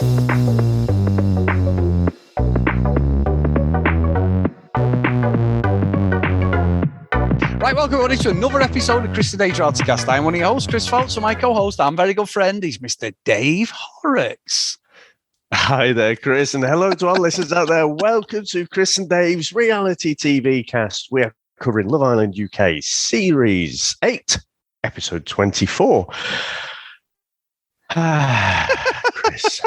Right, welcome everybody to another episode of Chris and Andrew Podcast. I'm one of your hosts, Chris Foltz, and my co-host, our very good friend, is Mr. Dave Horrocks. Hi there, Chris, and hello to our listeners out there. Welcome to Chris and Dave's reality TV cast. We are covering Love Island UK Series 8, Episode 24. Chris,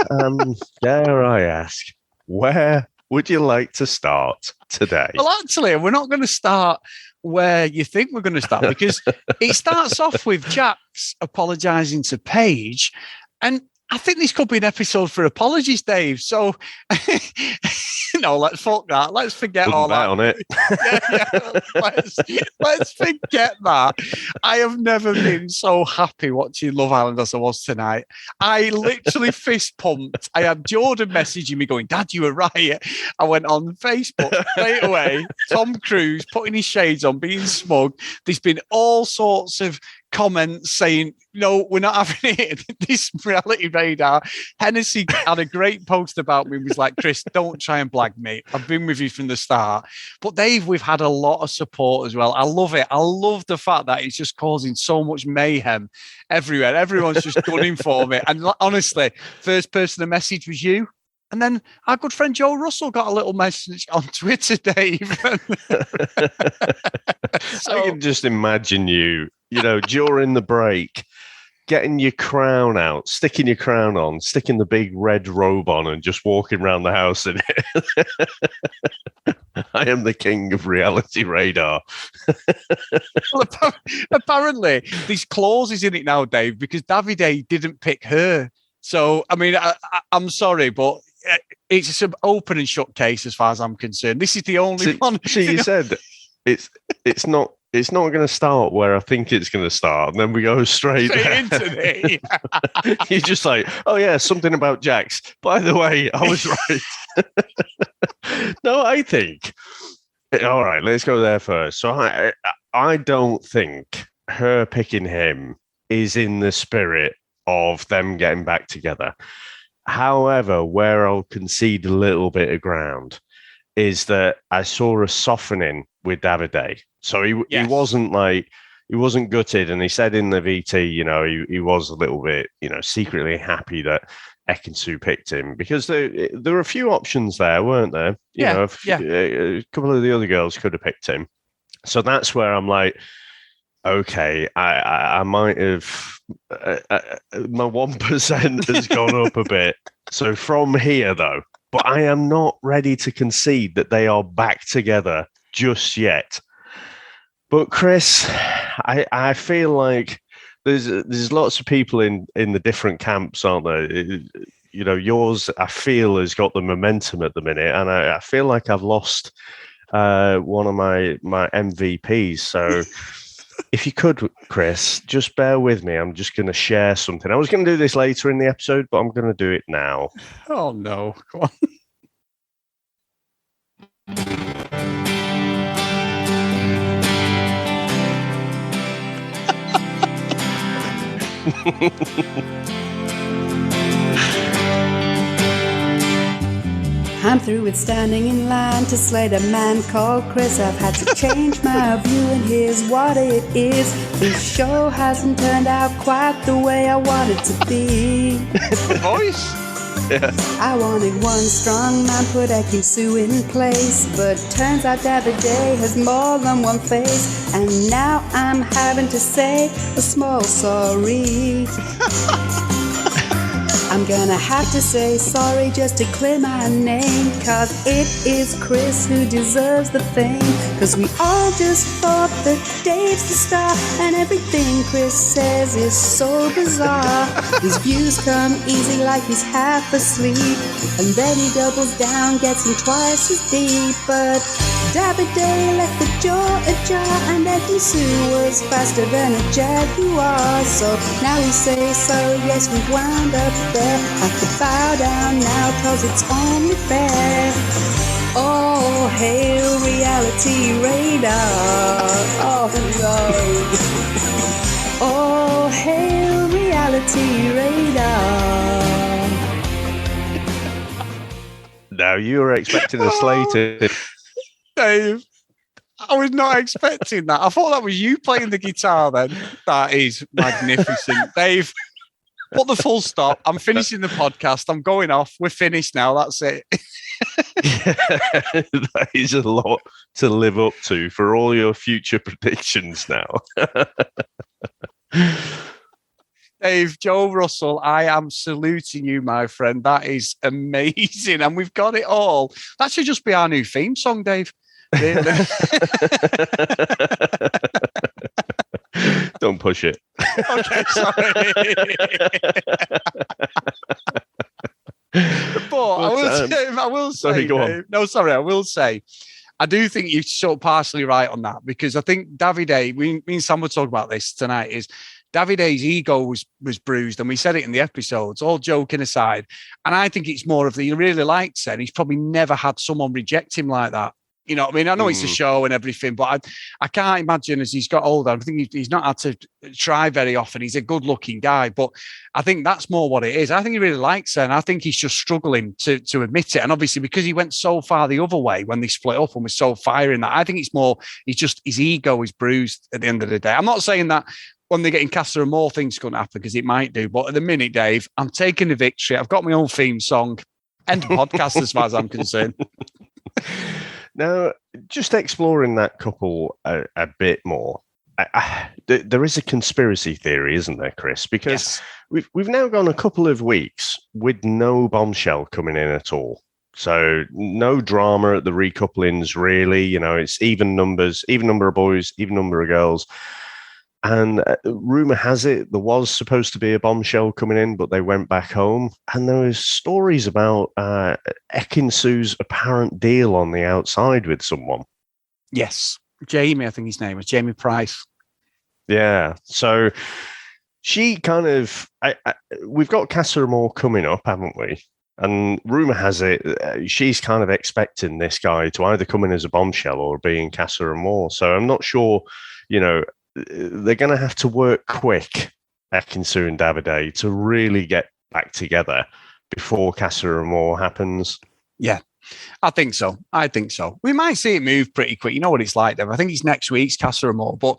dare I ask, where would you like to start today? Well, actually, we're not going to start where you think we're going to start, because it starts off with Jax apologising to Paige, and I think this could be an episode for apologies, Dave. So, no, let's fuck that. Let's forget all that. On it. Let's forget that. I have never been so happy watching Love Island as I was tonight. I literally fist pumped. I had Jordan messaging me going, "Dad, you were right." I went on Facebook straight away. Tom Cruise putting his shades on, being smug. There's been all sorts of comments saying, "No, we're not having it." This reality radar. Hennessy had a great post about me. He was like, "Chris, don't try and blag me. I've been with you from the start." But Dave, we've had a lot of support as well. I love it. I love the fact that it's just causing so much mayhem everywhere. Everyone's just gunning for me. And honestly, first person to message was you. And then our good friend Joe Russell got a little message on Twitter, Dave. So, I can just imagine you during the break, getting your crown out, sticking your crown on, sticking the big red robe on, and just walking around the house in it. I am the king of reality radar. Well, apparently, there's clauses in it now, Dave, because Davide didn't pick her. So, I mean, I'm sorry, but it's an open and shut case as far as I'm concerned. This is the only one. So you said it's not going to start where I think it's going to start, and then we go straight into it. You're just like, oh yeah, something about Jax. By the way, I was right. No, I think. All right, let's go there first. So I don't think her picking him is in the spirit of them getting back together. However, where I'll concede a little bit of ground is that I saw a softening with Davide. So he wasn't gutted, and he said in the VT, he was a little bit, secretly happy that Ekin-Su picked him, because there were a few options there, weren't there? A couple of the other girls could have picked him. So that's where I'm like, okay, I might have my 1% has gone up a bit. So from here, though, but I am not ready to concede that they are back together just yet. But Chris, I feel like there's lots of people in the different camps, aren't there? Yours, I feel, has got the momentum at the minute, and I feel like I've lost one of my MVPs. So if you could, Chris, just bear with me. I'm just going to share something. I was going to do this later in the episode, but I'm going to do it now. Oh, no. Come on. I'm through with standing in line to slay the man called Chris. I've had to change my view, and here's what it is. This show hasn't turned out quite the way I wanted to be. Voice? Yeah. I wanted one strong man, put Ekin-Su in place, but turns out Davide has more than one face, and now I'm having to say a small sorry. I'm gonna have to say sorry just to clear my name, cause it is Chris who deserves the fame. Cause we all just thought that Dave's the star, and everything Chris says is so bizarre. His views come easy like he's half asleep, and then he doubles down, gets him twice as deep. But Davide left the jaw ajar, and Ekin-Su was faster than a jaguar. So now we say sorry, yes, we've wound up there. Have to bow down now, cause it's only fair. Oh, hail reality radar. Oh, no. Oh, hail reality radar. now. You were expecting a Slater. Dave, I was not expecting that. I thought that was you playing the guitar then. That is magnificent. Dave, put the full stop. I'm finishing the podcast. I'm going off. We're finished now. That's it. That is a lot to live up to for all your future predictions now. Dave, Joe Russell, I am saluting you, my friend. That is amazing. And we've got it all. That should just be our new theme song, Dave. Really? Don't push it. Okay, sorry. But I will say, sorry, go on. No, sorry, I will say, I do think you're sort of partially right on that, because I think Davide, me and Sam were talking about this tonight, is Davide's ego was bruised, and we said it in the episodes, all joking aside. And I think it's more of he really likes it, and he's probably never had someone reject him like that. You know what I mean? I know it's a show and everything, but I can't imagine as he's got older. I think he's not had to try very often. He's a good-looking guy, but I think that's more what it is. I think he really likes her, and I think he's just struggling to admit it. And obviously, because he went so far the other way when they split up and was so firing that, I think it's more his ego is bruised at the end of the day. I'm not saying that when they get in Casa and more things couldn't happen, because it might do. But at the minute, Dave, I'm taking the victory. I've got my own theme song. End podcast as far as I'm concerned. Now, just exploring that couple a bit more, there is a conspiracy theory, isn't there, Chris? Because we've now gone a couple of weeks with no bombshell coming in at all. So no drama at the recouplings, really. You know, it's even numbers, even number of boys, even number of girls. And rumor has it there was supposed to be a bombshell coming in, but they went back home. And there was stories about Ekin-Su's apparent deal on the outside with someone. Yes. Jamie, I think his name was Jamie Price. Yeah. So she kind of, we've got Casa Amor coming up, haven't we? And rumor has it she's kind of expecting this guy to either come in as a bombshell or be in Casa Amor. So I'm not sure, you know, they're going to have to work quick, Ekin-Su and Davide, to really get back together before Casa Amor happens. Yeah, I think so. We might see it move pretty quick. You know what it's like, Dev. I think it's next week's Casa Amor, but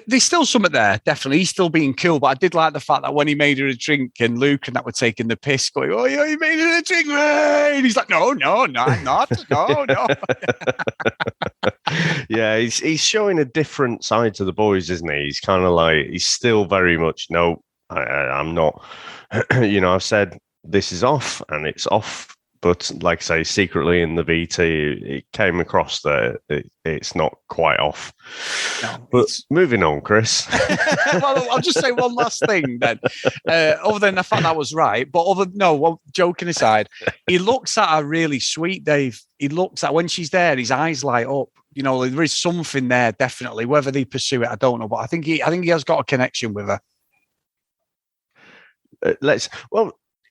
there's still something there, definitely. He's still being cool, but I did like the fact that when he made her a drink and Luke and that were taking the piss, going, oh, yeah, you made her a drink, man. And he's like, no, I'm not. No. Yeah, he's showing a different side to the boys, isn't he? He's kind of like, he's still very much, no, I'm not. You know, I've said this is off and it's off. But like I say, secretly in the VT, it came across that it's not quite off. No, but moving on, Chris. Well, I'll just say one last thing then. Other than the fact that was right, but joking aside, he looks at her really sweet, Dave. He looks at when she's there, his eyes light up. You know, there is something there, definitely. Whether they pursue it, I don't know. But I think he has got a connection with her.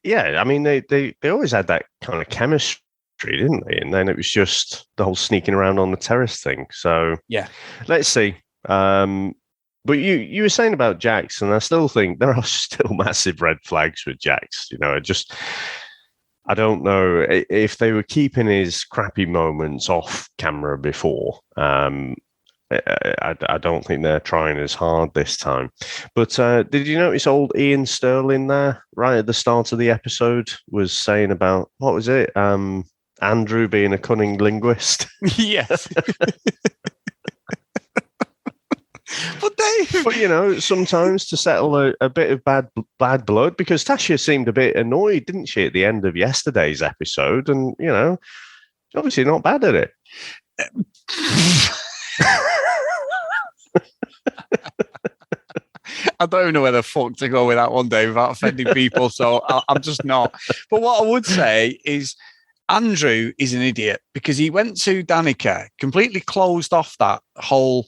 Yeah, I mean, they always had that kind of chemistry, didn't they? And then it was just the whole sneaking around on the terrace thing. So yeah, let's see. But you were saying about Jax, and I still think there are still massive red flags with Jax. You know, I don't know if they were keeping his crappy moments off camera before. I don't think they're trying as hard this time. But did you notice old Ian Sterling there, right at the start of the episode, was saying about, what was it? Andrew being a cunning linguist. Yes. But you know, sometimes to settle a bit of bad blood, because Tasha seemed a bit annoyed, didn't she, at the end of yesterday's episode? And, you know, she's obviously not bad at it. I don't even know where the fuck to go with that one day without offending people, so I'm just not. But what I would say is Andrew is an idiot, because he went to Danica, completely closed off that whole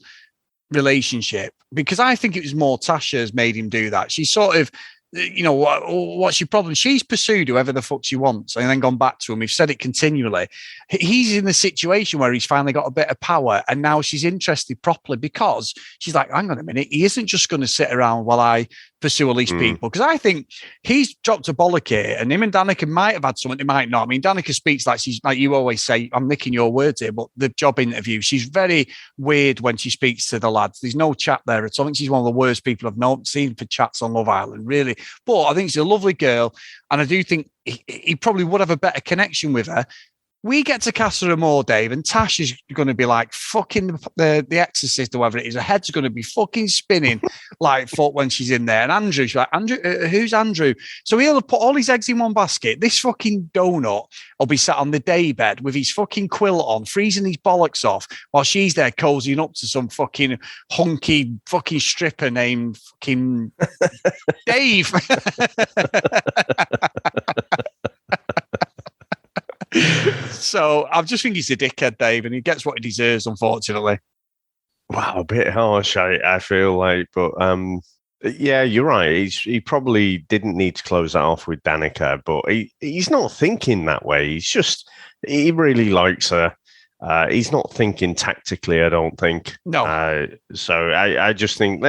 relationship, because I think it was more Tasha's made him do that. She's sort of, you know, what's your problem? She's pursued whoever the fuck she wants and then gone back to him. We've said it continually. He's in the situation where he's finally got a bit of power, and now she's interested properly, because she's like, hang on a minute, he isn't just going to sit around while I pursue all these people, because I think he's dropped a bollock here, and him and Danica might have had something, they might not. I mean, Danica speaks like she's, like you always say, I'm nicking your words here, but the job interview, she's very weird when she speaks to the lads. There's no chat there at all. I think she's one of the worst people I've seen for chats on Love Island, really. But I think she's a lovely girl, and I do think he probably would have a better connection with her. We get to Casa Amor, Dave, and Tash is going to be like fucking the Exorcist or whatever it is. Her head's going to be fucking spinning like fuck when she's in there. And Andrew, she's like, Andrew, who's Andrew? So he'll put all his eggs in one basket. This fucking donut will be sat on the daybed with his fucking quilt on, freezing his bollocks off while she's there cozying up to some fucking hunky fucking stripper named fucking Dave. So I just think he's a dickhead, Dave, and he gets what he deserves, unfortunately. Wow, a bit harsh, I feel like, but yeah, you're right. He probably didn't need to close that off with Danica, but he's not thinking that way. He really likes her. He's not thinking tactically, I don't think. No. So I just think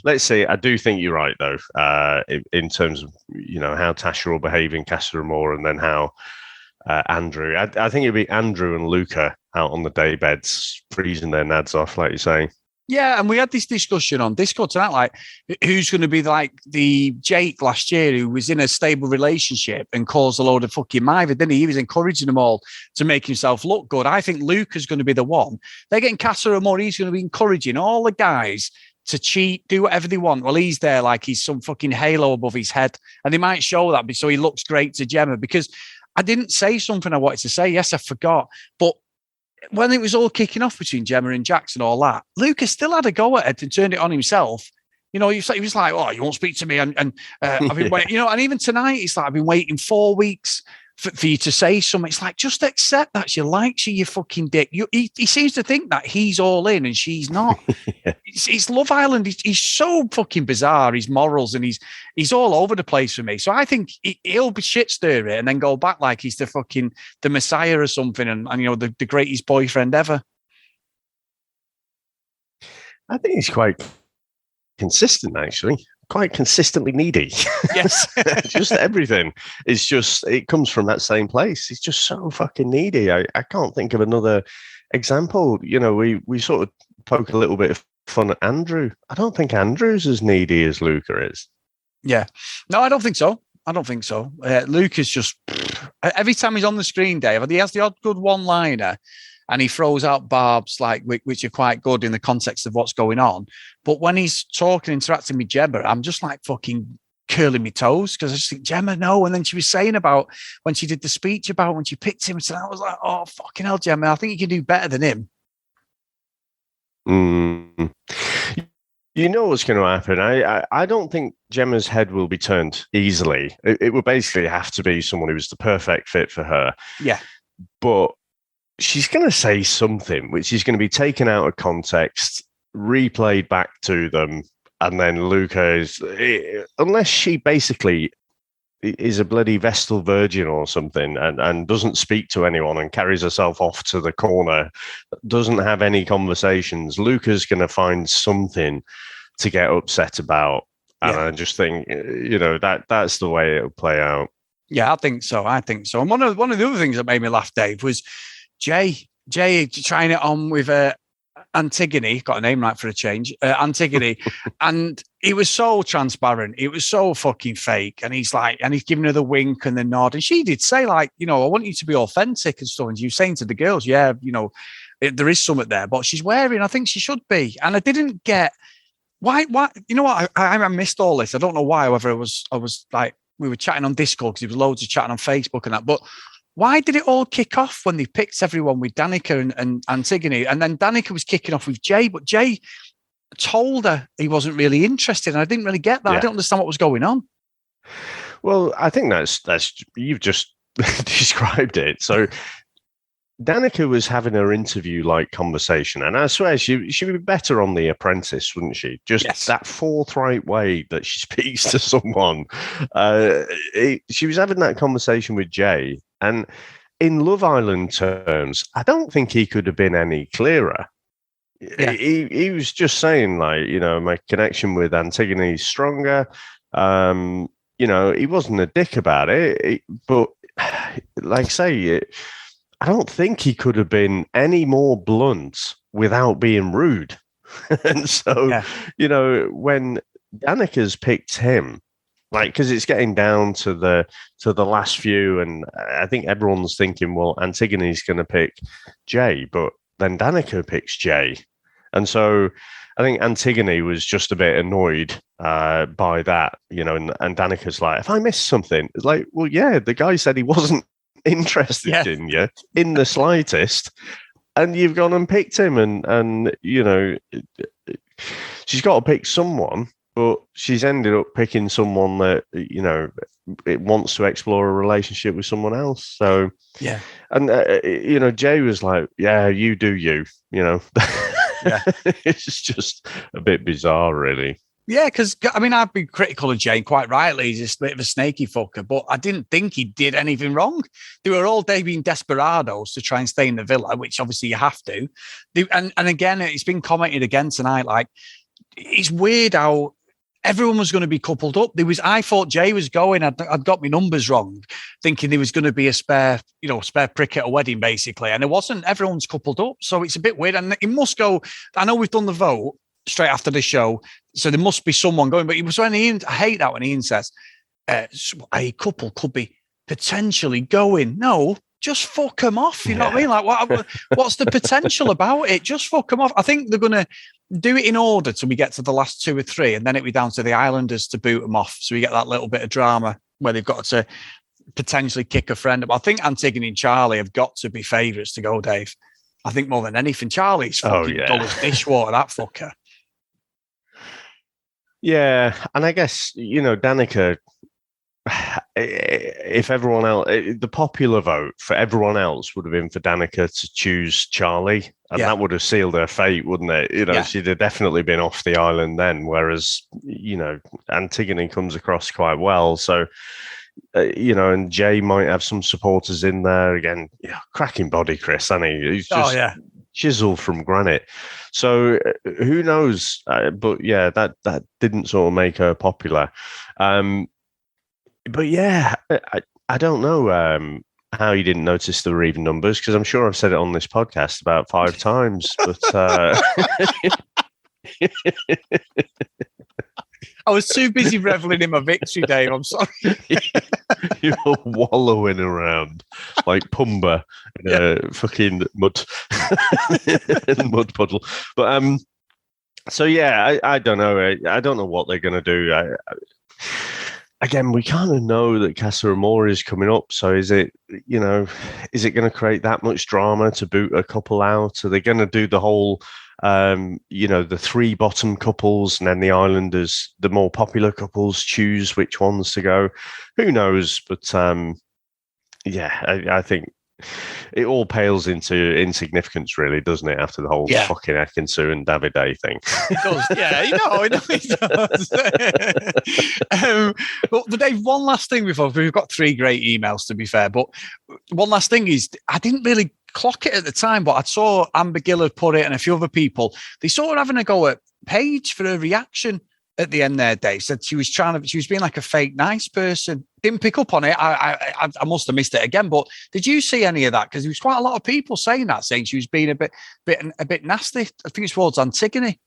let's see. I do think you're right though, in terms of how Tasha will behave in Casa Amor, and then how. Andrew, I think it'd be Andrew and Luca out on the daybeds, freezing their nads off, like you're saying. Yeah, and we had this discussion on Discord tonight, like who's going to be like the Jake last year who was in a stable relationship and caused a load of fucking mither, didn't he? He was encouraging them all to make himself look good. I think Luca's going to be the one. They're getting Casa Amor. He's going to be encouraging all the guys to cheat, do whatever they want. Well, he's there like he's some fucking halo above his head, and they might show that so he looks great to Gemma, because I didn't say something I wanted to say. Yes, I forgot. But when it was all kicking off between Gemma and Jax and all that, Lucas still had a go at it and turned it on himself. He was like, "Oh, you won't speak to me," and I've been waiting. And even tonight, it's like I've been waiting 4 weeks for you to say something. It's like, just accept that she likes you, you fucking dick. He seems to think that he's all in and she's not. Yeah. It's Love Island. He's so fucking bizarre. His morals, and he's all over the place for me. So I think he'll be shit stirring and then go back like he's the Messiah or something, and the greatest boyfriend ever. I think he's quite consistent, actually. Quite consistently needy. Yes. Just everything. It comes from that same place. He's just so fucking needy. I can't think of another example. We sort of poke a little bit of fun at Andrew. I don't think Andrew's as needy as Luca is. Yeah. No, I don't think so. Luca's just, every time he's on the screen, Dave, he has the odd good one-liner, and he throws out barbs which are quite good in the context of what's going on. But when he's talking, interacting with Gemma, I'm just like fucking curling my toes, because I just think, Gemma, no. And then she was saying about when she did the speech about when she picked him, and I was like, oh, fucking hell, Gemma, I think you can do better than him. You know what's going to happen. I don't think Gemma's head will be turned easily. It would basically have to be someone who was the perfect fit for her. Yeah. But she's going to say something which is going to be taken out of context, replayed back to them, and then Luca is, unless she basically is a bloody Vestal Virgin or something, and doesn't speak to anyone and carries herself off to the corner, doesn't have any conversations, Luca's going to find something to get upset about. And I just think, that's the way it'll play out. Yeah, I think so. And one of the other things that made me laugh, Dave, was Jay trying it on with Antigone, got a name right for a change, Antigone, and he was so transparent. It was so fucking fake. And he's giving her the wink and the nod. And she did say, like, I want you to be authentic and stuff. And you saying to the girls, yeah, there is something there, but she's wearing, I think she should be. And I didn't get why, you know what? I missed all this. I don't know why, whether I was like, we were chatting on Discord because there was loads of chatting on Facebook and that, but why did it all kick off when they picked everyone with Danica and Antigone? And then Danica was kicking off with Jay, but Jay told her he wasn't really interested. And I didn't really get that. Yeah. I don't understand what was going on. Well, I think that's you've just described it. So Danica was having her interview-like conversation, and I swear she would be better on The Apprentice, wouldn't she? Just that forthright way that she speaks to someone. She was having that conversation with Jay, and in Love Island terms, I don't think he could have been any clearer. Yeah. He was just saying, like, my connection with Antigone is stronger. He wasn't a dick about it, but like I say, I don't think he could have been any more blunt without being rude. And so, when Danica's picked him, like, because it's getting down to the last few, and I think everyone's thinking, well, Antigone's going to pick Jay, but then Danica picks Jay, and so I think Antigone was just a bit annoyed by that, and Danica's like, if I missed something, it's like, well, yeah, the guy said he wasn't interested in you in the slightest, and you've gone and picked him, and she's got to pick someone, but she's ended up picking someone that it wants to explore a relationship with someone else. So and Jay was like, yeah, you do you. It's just a bit bizarre, really. Yeah, because I've been critical of Jane, quite rightly. He's just a bit of a snaky fucker, but I didn't think he did anything wrong. They were all day being desperados to try and stay in the villa, which obviously you have to. And again, it's been commented again tonight. Like, it's weird how everyone was going to be coupled up. I thought Jay was going. I'd got my numbers wrong, thinking there was going to be a spare prick at a wedding, basically, and it wasn't. Everyone's coupled up, so it's a bit weird. And it must go. I know we've done the vote straight after the show, so there must be someone going. But it was when Ian. I hate that when Ian says a couple could be potentially going. No, just fuck them off. You know what I mean? Like, what's the potential about it? Just fuck them off. I think they're going to do it in order till we get to the last 2 or 3, and then it'll be down to the Islanders to boot them off. So we get that little bit of drama where they've got to potentially kick a friend. But I think Antigone and Charlie have got to be favourites to go, Dave. I think more than anything. Charlie's fucking dull as dishwater, that fucker. Yeah, and I guess, Danica, if everyone else, the popular vote for everyone else would have been for Danica to choose Charlie, and that would have sealed her fate, wouldn't it? She'd have definitely been off the island then, whereas, Antigone comes across quite well. So, and Jay might have some supporters in there. Again, cracking body, Chris, hasn't he? He's just chiseled from granite. So who knows? But yeah, that didn't sort of make her popular. But yeah, I don't know how you didn't notice there were even numbers, because I'm sure I've said it on this podcast about 5 times. But I was too busy reveling in my victory, Dave. I'm sorry. You're wallowing around like Pumba in a fucking mud puddle. But so yeah, I don't know. I don't know what they're going to do. Again, we kind of know that Casa Amor is coming up. So is it going to create that much drama to boot a couple out? Are they going to do the whole, the 3 bottom couples, and then the Islanders, the more popular couples, choose which ones to go? Who knows? But I think it all pales into insignificance, really, doesn't it? After the whole fucking Ekin-Su and Davide thing. It does, it does. But Dave, one last thing before we've got 3 great emails, to be fair. But one last thing is, I didn't really clock it at the time, but I saw Amber Gill had put it, and a few other people. They sort of having a go at Paige for her reaction at the end there. Dave said she was being like a fake nice person. Didn't pick up on it. I must have missed it again. But did you see any of that? Because there was quite a lot of people saying she was being a bit nasty. I think it's towards Antigone.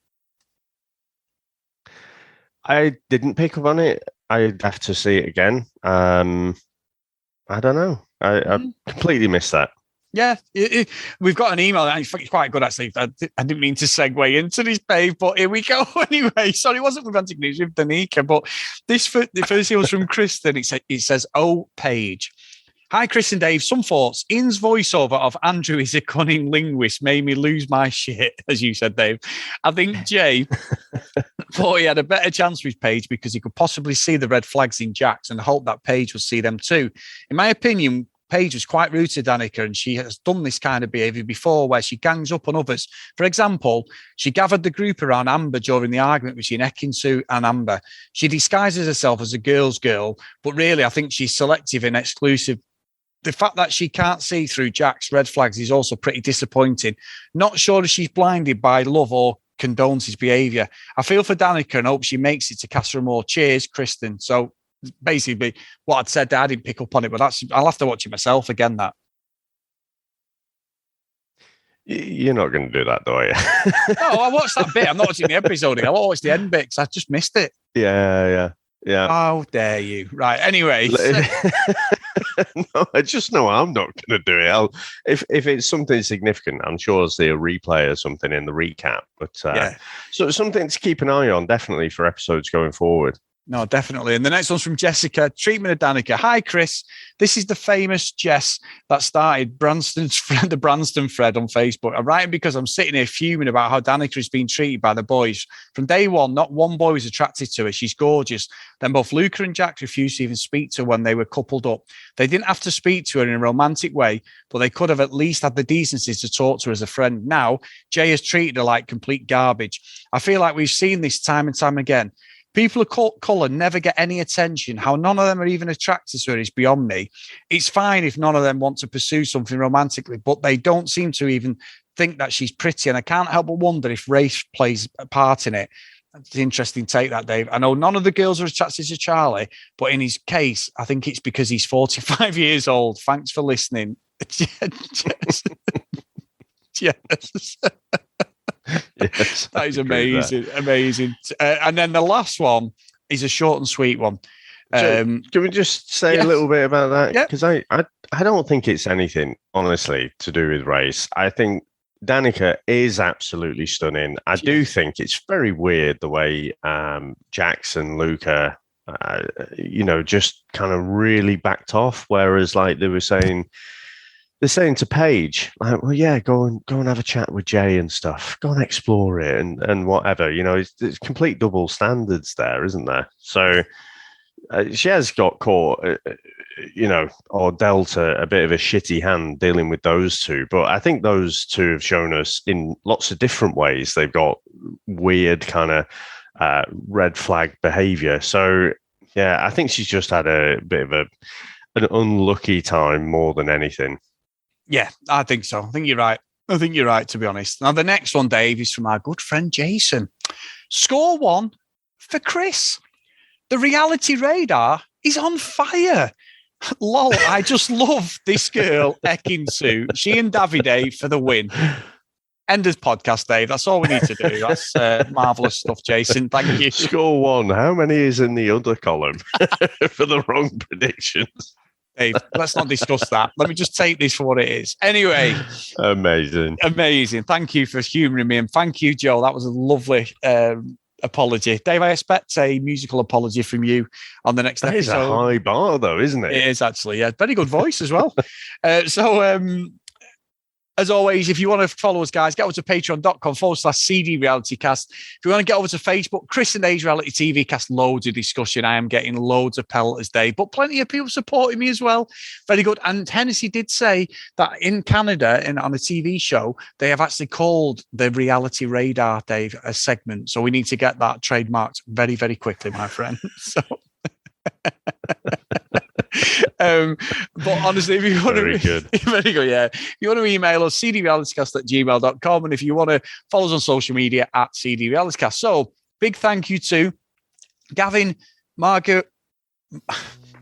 I didn't pick up on it. I'd have to see it again. I don't know. I completely missed that. Yeah, we've got an email. It's quite good, actually. I didn't mean to segue into this, babe, but here we go anyway. Sorry, it wasn't with Antigone, it was with Danica. But the first email was from Kristen. It says, "Oh, Paige. Hi, Chris and Dave. Some thoughts. Ian's voiceover of Andrew is a cunning linguist made me lose my shit," as you said, Dave. I think Jay thought he had a better chance with Paige because he could possibly see the red flags in Jax and hope that Paige would see them too. In my opinion, Paige was quite rude to Danica, and she has done this kind of behaviour before where she gangs up on others. For example, she gathered the group around Amber during the argument between Ekin-Su and Amber. She disguises herself as a girl's girl, but really I think she's selective and exclusive the fact that she can't see through Jack's red flags is also pretty disappointing. Not sure if she's blinded by love or condones his behaviour. I feel for Danica and hope she makes it to Casa Amor. Cheers, Kristen. So basically, what I'd said, I didn't pick up on it, but I'll have to watch it myself again. That you're not going to do that, though, are you? No, I watched that bit. I'm not watching the episode. I watched the end bit because I just missed it. Yeah. How dare you? Right. Anyway. No, I just know I'm not going to do it. If it's something significant, I'm sure I'll see a replay or something in the recap. But so it's something to keep an eye on, definitely, for episodes going forward. No, definitely. And the next one's from Jessica. Treatment of Danica. Hi, Chris. This is the famous Jess that started the Branston thread on Facebook. I'm writing because I'm sitting here fuming about how Danica is being treated by the boys. From day one, not one boy was attracted to her. She's gorgeous. Then both Luca and Jack refused to even speak to her when they were coupled up. They didn't have to speak to her in a romantic way, but they could have at least had the decency to talk to her as a friend. Now, Jay has treated her like complete garbage. I feel like we've seen this time and time again. People of colour never get any attention. How none of them are even attracted to her is beyond me. It's fine if none of them want to pursue something romantically, but they don't seem to even think that she's pretty. And I can't help but wonder if race plays a part in it. It's an interesting take, that, Dave. I know none of the girls are attracted to Charlie, but in his case, I think it's because he's 45 years old. Thanks for listening. Yes. Yes, that is amazing. And then the last one is a short and sweet one. Can we just say a little bit about that? Yeah. Because I don't think it's anything, honestly, to do with race. I think Danica is absolutely stunning. I do think it's very weird the way Jax and Luca, just kind of really backed off. Whereas, like they're saying to Paige, like, well, yeah, go and have a chat with Jay and stuff. Go and explore it and whatever. It's complete double standards there, isn't there? So she has got caught, or dealt a bit of a shitty hand dealing with those two. But I think those two have shown us in lots of different ways they've got weird kind of red flag behavior. So, yeah, I think she's just had a bit of an unlucky time more than anything. Yeah, I think so. I think you're right. To be honest. Now, the next one, Dave, is from our good friend Jason. Score 1 for Chris. The reality radar is on fire. Lol, I just love this girl, Ekin-Su. She and Davide for the win. End of podcast, Dave. That's all we need to do. That's marvellous stuff, Jason. Thank you. Score 1. How many is in the other column for the wrong predictions? Dave, let's not discuss that. Let me just take this for what it is. Anyway. Amazing. Thank you for humouring me. And thank you, Joe. That was a lovely apology. Dave, I expect a musical apology from you on the next episode. It's a high bar, though, isn't it? It is, actually. Yeah. Very good voice as well. As always, if you want to follow us, guys, get over to patreon.com/CD RealityCast. If you want to get over to Facebook, Chris and A's Reality TV Cast, loads of discussion. I am getting loads of pelters, Dave, but plenty of people supporting me as well. Very good. And Hennessy did say that in Canada, on a TV show, they have actually called the Reality Radar, Dave, a segment. So we need to get that trademarked very, very quickly, my friend. So... but honestly, if you want very good, yeah. If you want to email us, cdrealitycast@gmail.com, and if you want to follow us on social media @cdrealitycast. So big thank you to Gavin, Margie,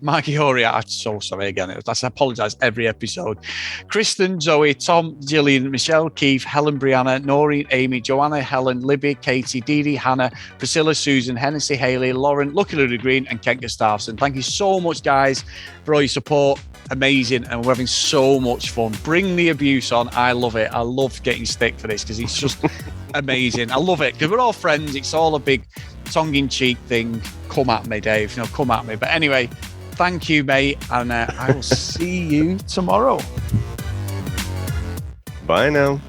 I'm so sorry again. I apologise every episode. Kristen, Zoe, Tom, Gillian, Michelle, Keith, Helen, Brianna, Noreen, Amy, Joanna, Helen, Libby, Katie, Dee Dee, Hannah, Priscilla, Susan, Hennessy, Haley, Lauren, Lucky Luda Green, and Ken Gustafson. Thank you so much, guys, for all your support. Amazing. And we're having so much fun. Bring the abuse on. I love it. I love getting stick for this because it's just amazing. I love it because we're all friends. It's all a big tongue-in-cheek thing. Come at me, Dave. Come at me. But anyway, thank you, mate, and I will see you tomorrow. Bye now.